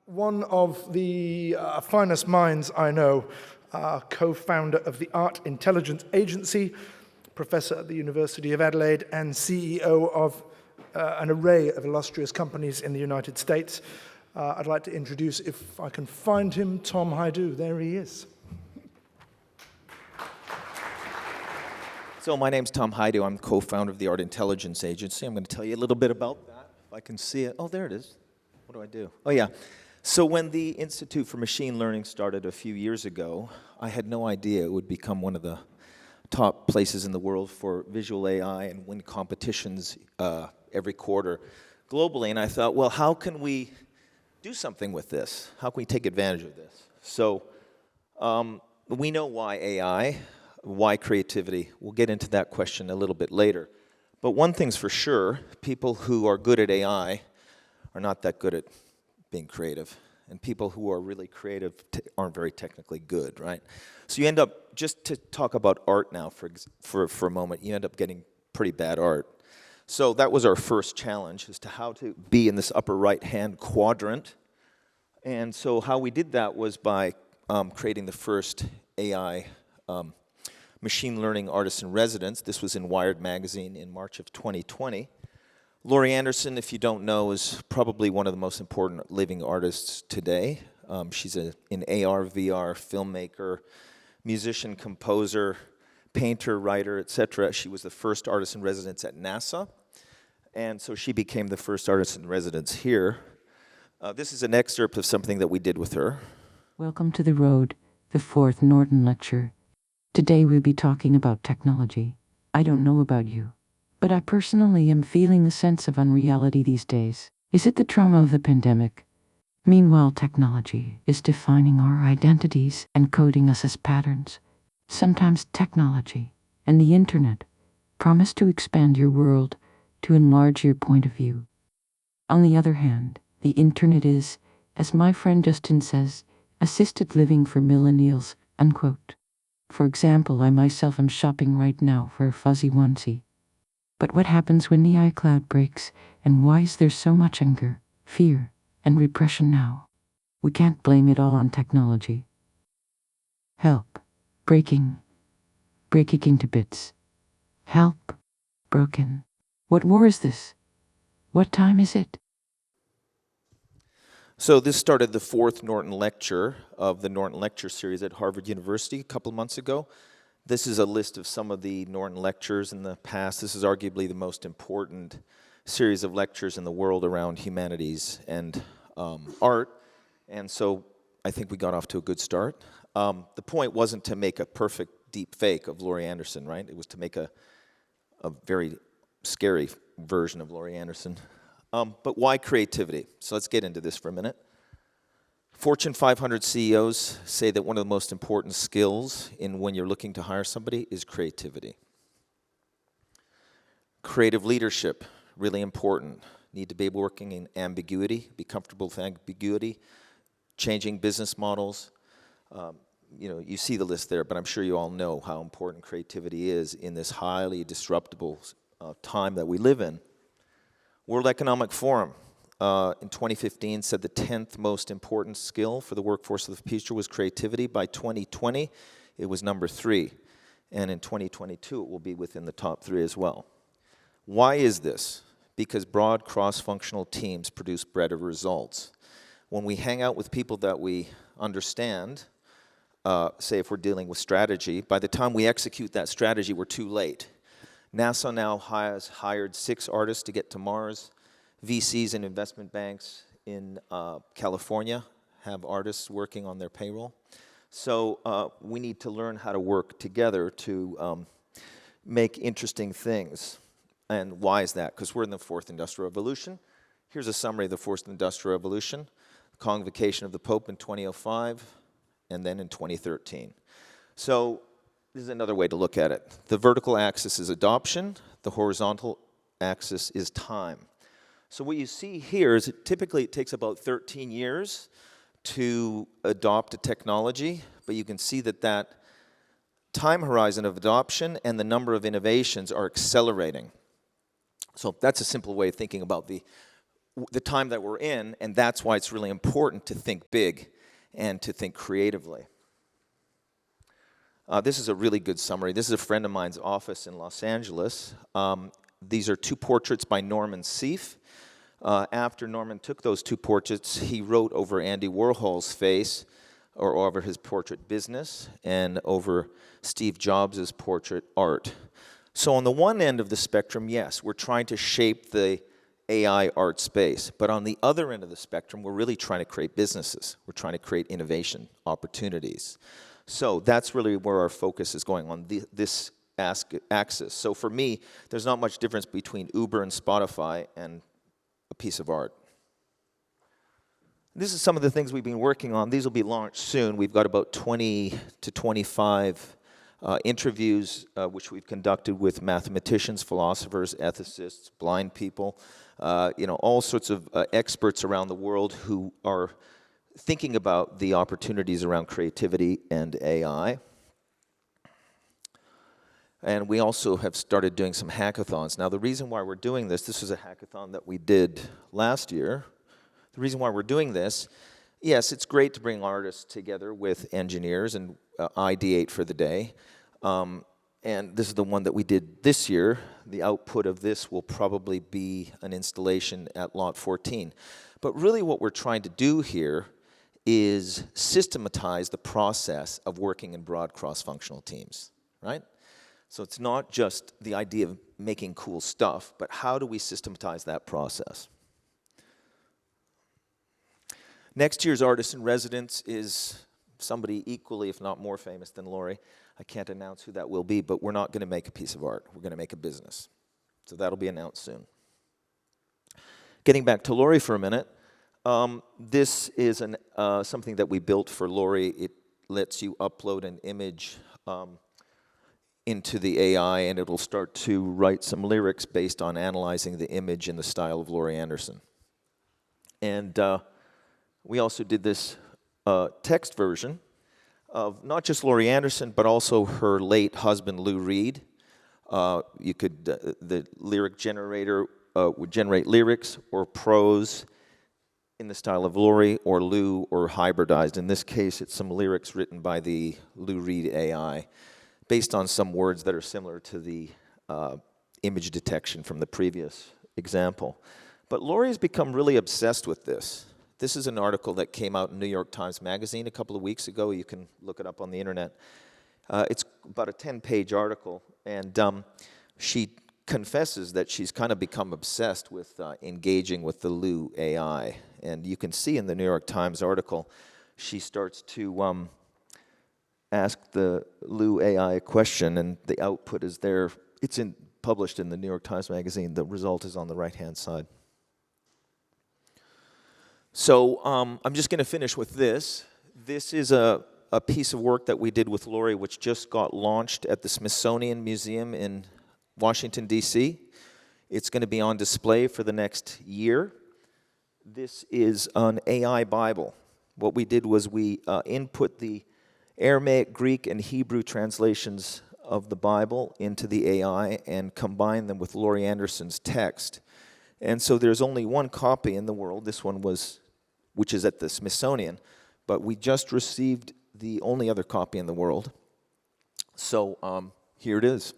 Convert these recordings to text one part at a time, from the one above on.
One of the finest minds I know, co-founder of the Art Intelligence Agency, professor at the University of Adelaide, and CEO of an array of illustrious companies in the United States. I'd like to introduce, if I can find him, Tom Hajdu. There he is. So my name's Tom Hajdu. I'm co-founder of the Art Intelligence Agency. I'm going to tell you a little bit about that, if I can see it. Oh, there it is. What do I do? Oh, yeah. So when the Institute for Machine Learning started a few years ago, I had no idea it would become one of the top places in the world for visual AI and win competitions every quarter globally. And I thought, well, how can we do something with this? How can we take advantage of this? So we know why AI, why creativity. We'll get into that question a little bit later. But one thing's for sure, people who are good at AI are not that good at being creative. And people who are really creative aren't very technically good, right? So you end up, just to talk about art now for a moment, you end up getting pretty bad art. So that was our first challenge, as to how to be in this upper right-hand quadrant. And so how we did that was by creating the first AI machine learning artist in residence. This was in Wired magazine in March of 2020. Laurie Anderson, if you don't know, is probably one of the most important living artists today. She's an AR, VR filmmaker, musician, composer, painter, writer, etc. She was the first artist in residence at NASA, and so she became the first artist in residence here. This is an excerpt of something that we did with her. Welcome to The Road, the fourth Norton Lecture. Today we'll be talking about technology. I don't know about you, but I personally am feeling a sense of unreality these days. Is it the trauma of the pandemic? Meanwhile, technology is defining our identities and coding us as patterns. Sometimes technology and the internet promise to expand your world, to enlarge your point of view. On the other hand, the internet is, as my friend Justin says, assisted living for millennials, unquote. For example, I myself am shopping right now for a fuzzy onesie. But what happens when the iCloud breaks, and why is there so much anger, fear, and repression now? We can't blame it all on technology. Help. Breaking to bits. Help. Broken. What war is this? What time is it? So this started the fourth Norton Lecture of the Norton Lecture series at Harvard University a couple of months ago. This is a list of some of the Norton Lectures in the past. This is arguably the most important series of lectures in the world around humanities and art. And so I think we got off to a good start. The point wasn't to make a perfect deep fake of Laurie Anderson, right? It was to make a very scary version of Laurie Anderson. But why creativity? So let's get into this for a minute. Fortune 500 CEOs say that one of the most important skills when you're looking to hire somebody is creativity. Creative leadership, really important. Need to be working in ambiguity, be comfortable with ambiguity, changing business models. You see the list there, but I'm sure you all know how important creativity is in this highly disruptible time that we live in. World Economic Forum in 2015 said the 10th most important skill for the workforce of the future was creativity. By 2020, it was number 3. And in 2022, it will be within the top 3 as well. Why is this? Because broad cross-functional teams produce better results. When we hang out with people that we understand, say if we're dealing with strategy, by the time we execute that strategy, we're too late. NASA now has hired 6 artists to get to Mars. VCs and investment banks in California have artists working on their payroll. So we need to learn how to work together to make interesting things. And why is that? Because we're in the 4th Industrial Revolution. Here's a summary of the 4th Industrial Revolution. The Convocation of the Pope in 2005, and then in 2013. So this is another way to look at it. The vertical axis is adoption. The horizontal axis is time. So what you see here is typically it takes about 13 years to adopt a technology, but you can see that time horizon of adoption and the number of innovations are accelerating. So that's a simple way of thinking about the the time that we're in, and that's why it's really important to think big and to think creatively. This is a really good summary. This is a friend of mine's office in Los Angeles. These are 2 portraits by Norman Seeff. After Norman took those 2 portraits, he wrote over Andy Warhol's face, or over his portrait business, and over Steve Jobs' portrait art. So on the one end of the spectrum, yes, we're trying to shape the AI art space. But on the other end of the spectrum, we're really trying to create businesses. We're trying to create innovation, opportunities. So that's really where our focus is going on this axis. So for me, there's not much difference between Uber and Spotify and a piece of art. This is some of the things we've been working on. These will be launched soon. We've got about 20 to 25 interviews which we've conducted with mathematicians, philosophers, ethicists, blind people, all sorts of experts around the world who are thinking about the opportunities around creativity and AI. And we also have started doing some hackathons. Now, the reason why we're doing this is a hackathon that we did last year. The reason why we're doing this, yes, it's great to bring artists together with engineers and ideate for the day. And this is the one that we did this year. The output of this will probably be an installation at Lot 14. But really what we're trying to do here is systematize the process of working in broad cross-functional teams, right? So it's not just the idea of making cool stuff, but how do we systematize that process? Next year's artist in residence is somebody equally, if not more famous than Laurie. I can't announce who that will be, but we're not going to make a piece of art. We're going to make a business. So that'll be announced soon. Getting back to Laurie for a minute, this is something that we built for Laurie. It lets you upload an image into the AI, and it'll start to write some lyrics based on analyzing the image in the style of Laurie Anderson. And we also did this text version of not just Laurie Anderson, but also her late husband, Lou Reed. The lyric generator would generate lyrics or prose in the style of Laurie or Lou, or hybridized. In this case, it's some lyrics written by the Lou Reed AI based on some words that are similar to the image detection from the previous example. But Laurie has become really obsessed with this. This is an article that came out in New York Times Magazine a couple of weeks ago. You can look it up on the internet. It's about a 10-page article, and she confesses that she's kind of become obsessed with engaging with the Lou AI. And you can see in the New York Times article, she starts to ask the Lou AI a question, and the output is there. It's published in the New York Times Magazine. The result is on the right-hand side. So I'm just going to finish with this. This is a piece of work that we did with Laurie, which just got launched at the Smithsonian Museum in Washington, D.C. It's going to be on display for the next year. This is an AI Bible. What we did was we input the Aramaic, Greek, and Hebrew translations of the Bible into the AI and combined them with Laurie Anderson's text. And so there's only one copy in the world. This one which is at the Smithsonian, but we just received the only other copy in the world. So here it is.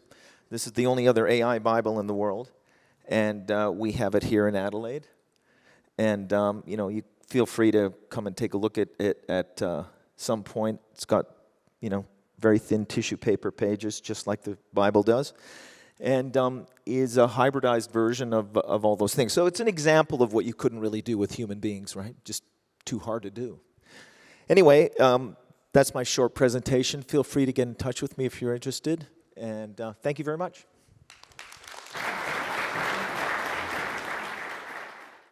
This is the only other AI Bible in the world, and we have it here in Adelaide. And you feel free to come and take a look at it at some point. It's got very thin tissue paper pages, just like the Bible does, and is a hybridized version of all those things. So it's an example of what you couldn't really do with human beings, right? Just too hard to do. Anyway, that's my short presentation. Feel free to get in touch with me if you're interested, and thank you very much.